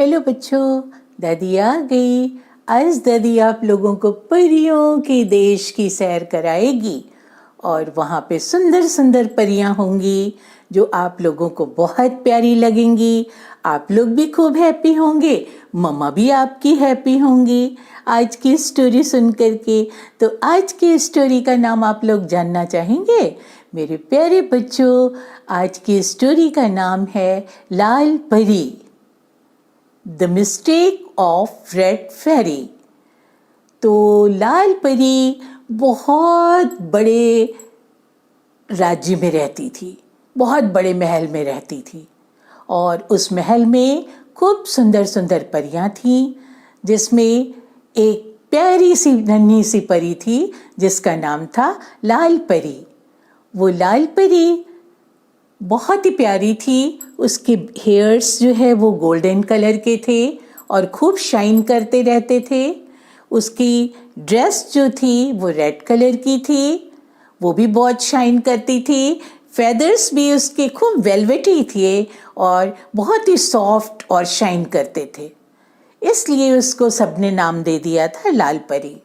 Hello बच्चों, दादी आ गई। आज दादी आप लोगों को परियों के देश की सैर कराएगी और वहाँ पे सुंदर सुंदर परियां होंगी जो आप लोगों को बहुत प्यारी लगेंगी। आप लोग भी खूब हैप्पी होंगे, मम्मा भी आपकी हैप्पी होंगी आज की स्टोरी सुन करके। तो आज की स्टोरी का नाम आप लोग जानना चाहेंगे? मेरे प्यारे बच्चों, आज की स्टोरी का नाम है लाल परी, द मिस्टेक ऑफ रेड फेरी। तो लाल परी बहुत बड़े राज्य में रहती थी, बहुत बड़े महल में रहती थी और उस महल में खूब सुंदर सुंदर परियां थीं, जिसमें एक प्यारी सी नन्ही सी परी थी जिसका नाम था लाल परी। वो लाल परी बहुत ही प्यारी थी। उसके हेयर्स जो है वो गोल्डन कलर के थे और खूब शाइन करते रहते थे। उसकी ड्रेस जो थी वो रेड कलर की थी, वो भी बहुत शाइन करती थी। फेदर्स भी उसके खूब वेलवेटी थे और बहुत ही सॉफ्ट और शाइन करते थे, इसलिए उसको सबने नाम दे दिया था लाल परी।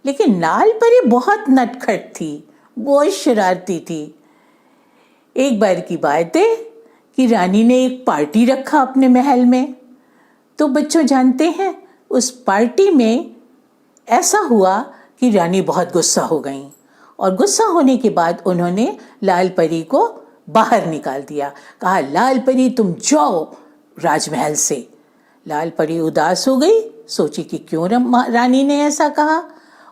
लेकिन लाल परी बहुत नटखट थी, बहुत शरारती थी। एक बार की बात है कि रानी ने एक पार्टी रखा अपने महल में। तो बच्चों जानते हैं, उस पार्टी में ऐसा हुआ कि रानी बहुत गुस्सा हो गई और गुस्सा होने के बाद उन्होंने लाल परी को बाहर निकाल दिया। कहा, लाल परी तुम जाओ राजमहल से। लाल परी उदास हो गई, सोची कि क्यों रानी ने ऐसा कहा,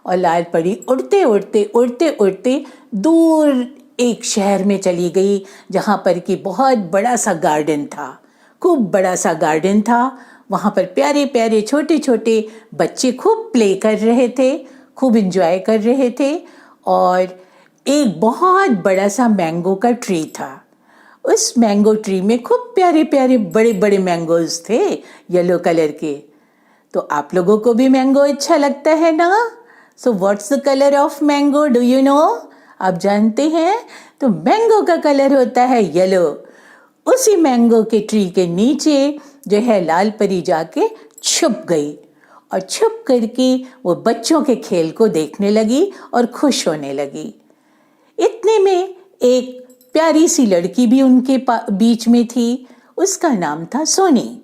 और लाल परी उड़ते उड़ते उड़ते उड़ते दूर एक शहर में चली गई जहाँ पर कि बहुत बड़ा सा गार्डन था, खूब बड़ा सा गार्डन था। वहाँ पर प्यारे प्यारे छोटे छोटे बच्चे खूब प्ले कर रहे थे, खूब एंजॉय कर रहे थे और एक बहुत बड़ा सा मैंगो का ट्री था। उस मैंगो ट्री में खूब प्यारे प्यारे बड़े बड़े मैंगोज थे, येलो कलर के। तो आप लोगों को भी मैंगो अच्छा लगता है ना? So what's the colour of mango, do you know? आप जानते हैं? तो मैंगो का कलर होता है येलो। उसी मैंगो के ट्री के नीचे जो है लाल परी जाके छुप गई और छुप करके वो बच्चों के खेल को देखने लगी और खुश होने लगी। इतने में एक प्यारी सी लड़की भी उनके बीच में थी, उसका नाम था सोनी।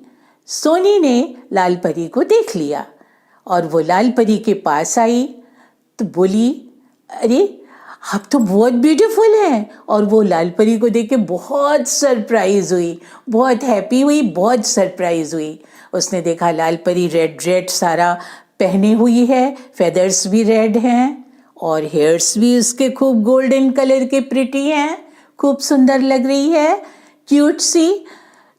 सोनी ने लाल परी को देख लिया और वो लाल परी के पास आई तो बोली, अरे आप तो बहुत ब्यूटीफुल हैं। और वो लाल परी को देख के बहुत सरप्राइज हुई, बहुत हैप्पी हुई, बहुत सरप्राइज हुई। उसने देखा लाल परी रेड रेड सारा पहनी हुई है, फेदर्स भी रेड हैं और हेयर्स भी उसके खूब गोल्डन कलर के प्रिटी हैं, खूब सुंदर लग रही है, क्यूट सी।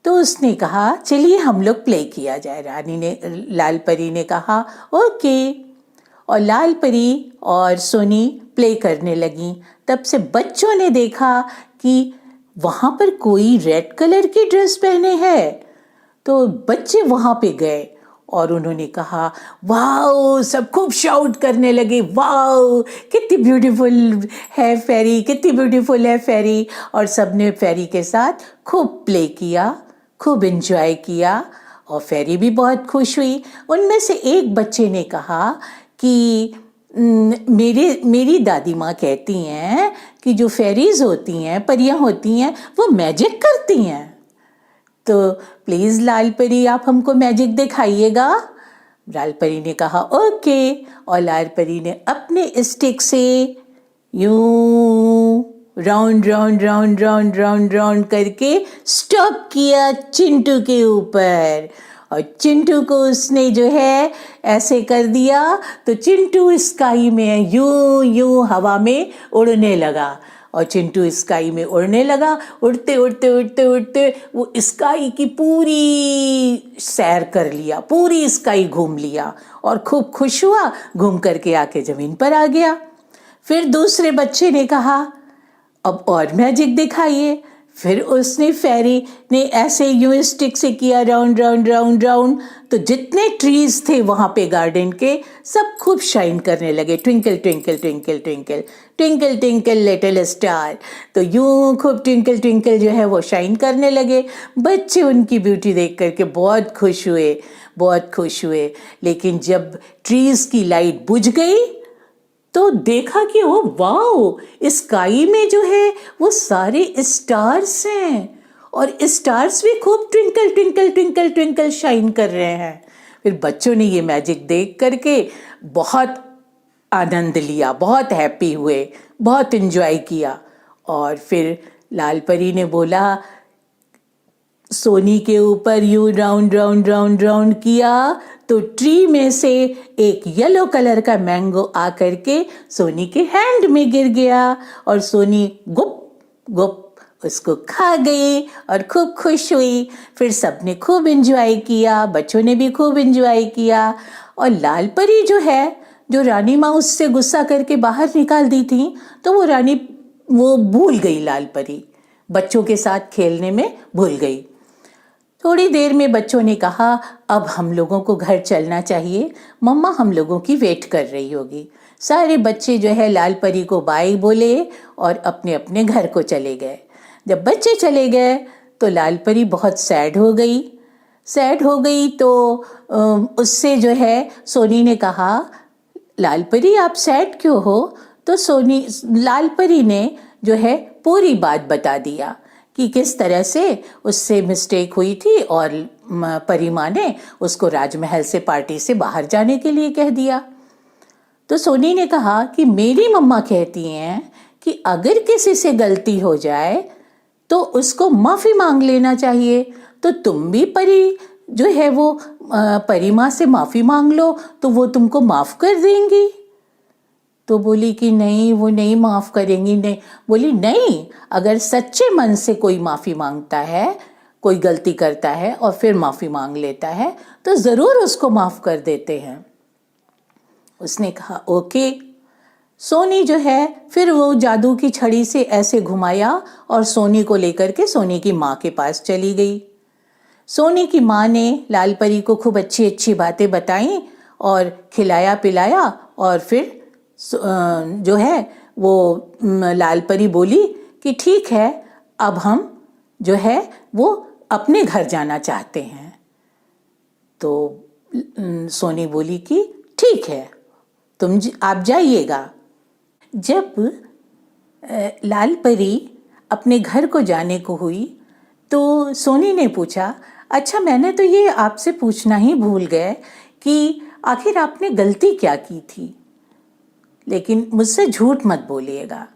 तो उसने कहा, चलिए हम लोग प्ले किया जाए। लाल परी ने कहा, ओके। और लाल परी और सोनी प्ले करने लगी। तब से बच्चों ने देखा कि वहाँ पर कोई रेड कलर की ड्रेस पहने है, तो बच्चे वहाँ पे गए और उन्होंने कहा, वाओ, सब खूब शाउट करने लगे, वाओ कितनी ब्यूटीफुल है फेरी, कितनी ब्यूटीफुल है फेरी। और सबने फेरी के साथ खूब प्ले किया, खूब एंजॉय किया और फेरी भी बहुत खुश हुई। उनमें से एक बच्चे ने कहा कि मेरी दादी माँ कहती हैं कि जो फेरीज होती हैं, परियां होती हैं, वो मैजिक करती हैं। तो प्लीज़ लाल परी आप हमको मैजिक दिखाइएगा। लाल परी ने कहा, ओके। और लाल परी ने अपने स्टिक से यूं round round round round round round करके स्टॉप किया चिंटू के ऊपर और चिंटू को उसने जो है ऐसे कर दिया तो चिंटू स्काई में यूं यूं हवा में उड़ने लगा। और चिंटू स्काई में उड़ने लगा, उड़ते उड़ते उड़ते उड़ते वो स्काई की पूरी सैर कर लिया, पूरी स्काई घूम लिया और खूब खुश हुआ, घूम करके आके ज़मीन पर आ गया। फिर दूसरे बच्चे ने कहा, अब और मैजिक दिखाइए। फिर उसने फेरी ने ऐसे यूं स्टिक से किया राउंड राउंड राउंड राउंड, तो जितने ट्रीज थे वहां पे गार्डन के सब खूब शाइन करने लगे, twinkle twinkle twinkle twinkle twinkle twinkle little star. तो यूं खूब ट्विंकल ट्विंकल जो है वो शाइन करने लगे। बच्चे उनकी ब्यूटी देख करके बहुत खुश हुए, बहुत खुश हुए। लेकिन जब ट्रीज की लाइट बुझ गई तो देखा कि ओ वाओ, स्काई में जो है वो सारे स्टार्स हैं और स्टार्स भी खूब twinkle twinkle twinkle twinkle shine कर रहे हैं। फिर बच्चों ने ये मैजिक देख करके बहुत आनंद लिया, बहुत हैप्पी हुए, बहुत एंजॉय किया। और फिर लाल परी ने बोला, सोनी के ऊपर यूं राउंड राउंड राउंड राउंड किया तो ट्री में से एक येलो कलर का मैंगो आकर के सोनी के हैंड में गिर गया और सोनी गुप गुप उसको खा गई और खूब खुश हुई। फिर सबने खूब एंजॉय किया, बच्चों ने भी खूब एंजॉय किया। और लाल परी जो है, जो रानी माँ उससे गुस्सा करके बाहर निकाल दी थी, तो वो भूल गई, लाल परी बच्चों के साथ खेलने में भूल गई। थोड़ी देर में बच्चों ने कहा, अब हम लोगों को घर चलना चाहिए, मम्मा हम लोगों की वेट कर रही होगी। सारे बच्चे जो है लाल परी को बाय बोले और अपने अपने घर को चले गए। जब बच्चे चले गए तो लाल परी बहुत सैड हो गई। तो उससे जो है सोनी ने कहा, लाल परी आप सैड क्यों हो? तो लाल परी ने जो है पूरी बात बता दिया कि किस तरह से उससे मिस्टेक हुई थी और परी माँ ने उसको राजमहल से पार्टी से बाहर जाने के लिए कह दिया। तो सोनी ने कहा कि मेरी मम्मा कहती हैं कि अगर किसी से गलती हो जाए तो उसको माफ़ी मांग लेना चाहिए, तो तुम भी परी जो है वो परी माँ से माफ़ी मांग लो तो वो तुमको माफ़ कर देंगी। तो बोली कि नहीं, वो नहीं माफ़ करेंगी। नहीं, बोली नहीं, अगर सच्चे मन से कोई माफ़ी मांगता है, कोई गलती करता है और फिर माफ़ी मांग लेता है तो ज़रूर उसको माफ़ कर देते हैं। उसने कहा ओके। सोनी जो है फिर वो जादू की छड़ी से ऐसे घुमाया और सोनी को लेकर के सोनी की माँ के पास चली गई। सोनी की माँ ने लाल परी को खूब अच्छी अच्छी बातें बताई और खिलाया पिलाया। और फिर जो है वो लाल परी बोली कि ठीक है, अब हम जो है वो अपने घर जाना चाहते हैं। तो सोनी बोली कि ठीक है, आप जाइएगा। जब लाल परी अपने घर को जाने को हुई तो सोनी ने पूछा, अच्छा मैंने तो ये आपसे पूछना ही भूल गए कि आखिर आपने गलती क्या की थी, लेकिन मुझसे झूठ मत बोलिएगा।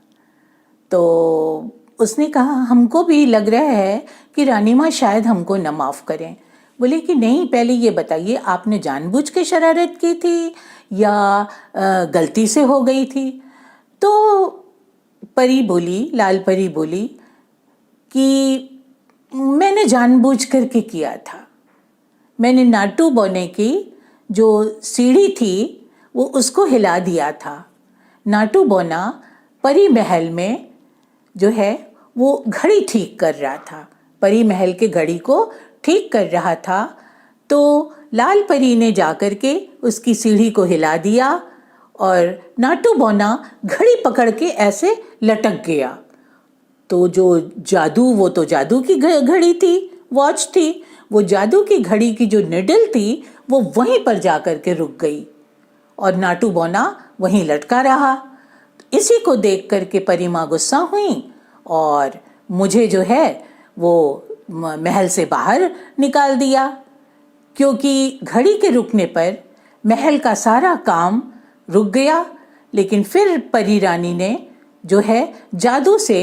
तो उसने कहा, हमको भी लग रहा है कि रानी माँ शायद हमको न माफ़ करें। बोले कि नहीं, पहले ये बताइए आपने जानबूझ के शरारत की थी या गलती से हो गई थी? तो लाल परी बोली कि मैंने जानबूझ करके किया था। मैंने नाटू बौने की जो सीढ़ी थी वो उसको हिला दिया था। नाटू बौना परी महल में जो है वो घड़ी ठीक कर रहा था, परी महल के घड़ी को ठीक कर रहा था। तो लाल परी ने जाकर के उसकी सीढ़ी को हिला दिया और नाटू बौना घड़ी पकड़ के ऐसे लटक गया। तो जो जादू, वो तो जादू की घड़ी थी, वॉच थी, वो जादू की घड़ी की जो निडल थी वो वहीं पर जाकर के रुक गई और नाटू बौना वहीं लटका रहा। इसी को देख करके परी माँ गुस्सा हुई और मुझे जो है वो महल से बाहर निकाल दिया, क्योंकि घड़ी के रुकने पर महल का सारा काम रुक गया। लेकिन फिर परी रानी ने जो है जादू से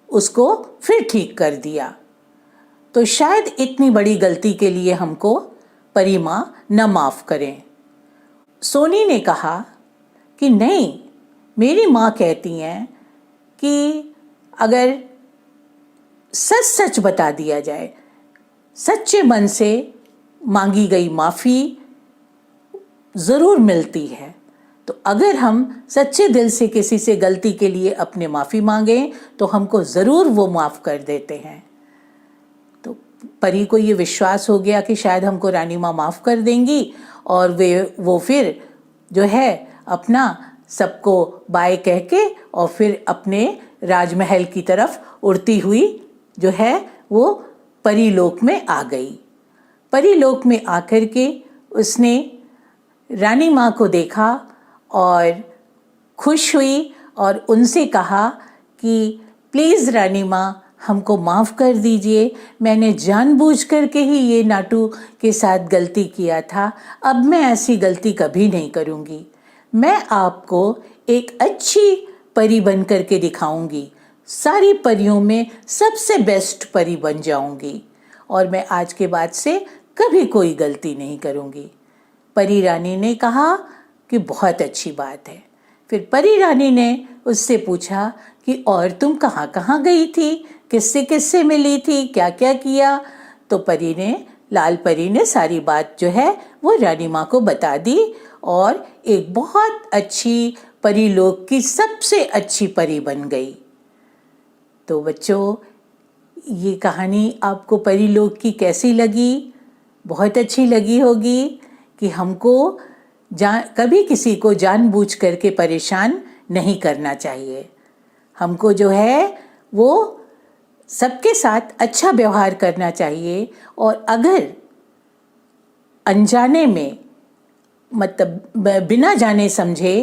उसको फिर ठीक कर दिया। तो शायद इतनी बड़ी गलती के लिए हमको परी माँ न माफ़ करें। सोनी ने कहा कि नहीं, मेरी माँ कहती हैं कि अगर सच सच बता दिया जाए, सच्चे मन से मांगी गई माफ़ी ज़रूर मिलती है। तो अगर हम सच्चे दिल से किसी से गलती के लिए अपने माफ़ी मांगें तो हमको ज़रूर वो माफ़ कर देते हैं। परी को ये विश्वास हो गया कि शायद हमको रानी माँ माफ़ कर देंगी और वो फिर जो है अपना सबको बाय कह के और फिर अपने राजमहल की तरफ उड़ती हुई जो है वो परीलोक में आ गई। परीलोक में आकर के उसने रानी माँ को देखा और खुश हुई और उनसे कहा कि प्लीज़ रानी माँ हमको माफ़ कर दीजिए, मैंने जानबूझ करके ही ये नाटू के साथ गलती किया था, अब मैं ऐसी गलती कभी नहीं करूँगी। मैं आपको एक अच्छी परी बन करके दिखाऊंगी, सारी परियों में सबसे बेस्ट परी बन जाऊंगी और मैं आज के बाद से कभी कोई गलती नहीं करूँगी। परी रानी ने कहा कि बहुत अच्छी बात है। फिर परी रानी ने उससे पूछा कि और तुम कहाँ कहाँ गई थी, किससे किससे मिली थी, क्या क्या किया। तो लाल परी ने सारी बात जो है वो रानी माँ को बता दी और एक बहुत अच्छी परीलोक की सबसे अच्छी परी बन गई। तो बच्चों, ये कहानी आपको परीलोक की कैसी लगी? बहुत अच्छी लगी होगी कि हमको कभी किसी को जानबूझ करके परेशान नहीं करना चाहिए। हमको जो है वो सबके साथ अच्छा व्यवहार करना चाहिए और अगर अनजाने में मतलब बिना जाने समझे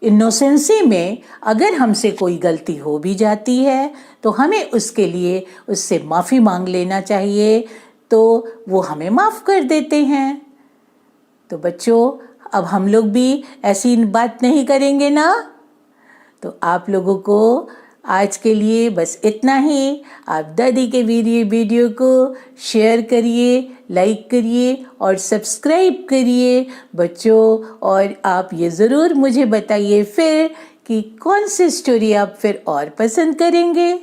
इनोसेंसी में अगर हमसे कोई गलती हो भी जाती है तो हमें उसके लिए उससे माफ़ी मांग लेना चाहिए, तो वो हमें माफ़ कर देते हैं। तो बच्चों, अब हम लोग भी ऐसी बात नहीं करेंगे ना। तो आप लोगों को आज के लिए बस इतना ही। आप दादी के वीडियो को शेयर करिए, लाइक करिए और सब्सक्राइब करिए बच्चों। और आप ये ज़रूर मुझे बताइए फिर कि कौन सी स्टोरी आप फिर और पसंद करेंगे।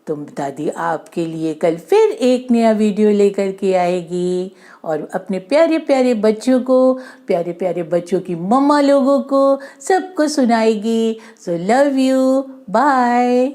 तो दादी आपके लिए कल फिर एक नया वीडियो लेकर के आएगी और अपने प्यारे प्यारे बच्चों को, प्यारे प्यारे बच्चों की मम्मा लोगों को सबको सुनाएगी। So love you, bye.